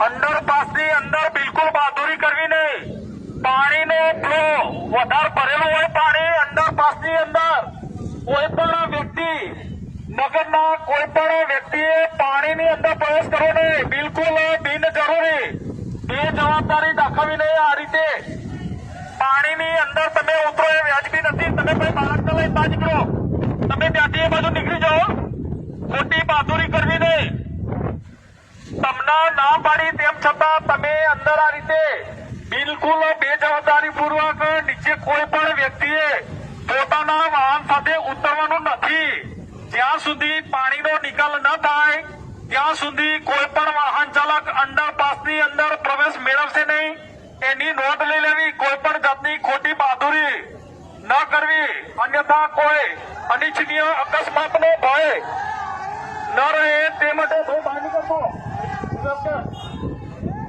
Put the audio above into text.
અંડરપાસની અંદર બિલકુલ બહાદુરી કરવી નહીં. પાણીનો ફ્લો વધારે ભરેલું હોય પાણી અંડરપાસની અંદર કોઈ પણ વ્યક્તિ નગરના કોઈ પણ વ્યક્તિએ પાણીની અંદર પ્રવેશ કરવો નહીં. બિલકુલ બિનજરૂરી બેજવાબદારી દાખવવી નહીં. આ રીતે પાણીની અંદર તમે ઉતરો એ વ્યાજબી નથી. તમે કોઈ બાળકને લઈને બહાર નીકળો, તમે ત્યાંથી એ બાજુ નીકળી જાઓ. ખોટી બહાદુરી કરવી નહીં. તમને ના પાડી તેમ છતાં તમે અંદર આ રીતે બિલકુલ બેજવાબદારી પૂર્વક નીચે કોઈ પણ વ્યક્તિએ પોતાના વાહન સાથે ઉતરવાનું નથી. જ્યાં સુધી પાણીનો નિકાલ ન થાય ત્યાં સુધી કોઈ પણ વાહન ચાલક અંડરપાસની અંદર પ્રવેશ મેળવશે નહીં. એની નોંધ લઈ લેવી. કોઈ પણ જાતની ખોટી બહાદુરી ન કરવી, અન્યથા કોઈ અનિચ્છનીય અકસ્માતનો ભય ન રહે તે માટે બહાર નીકળતો.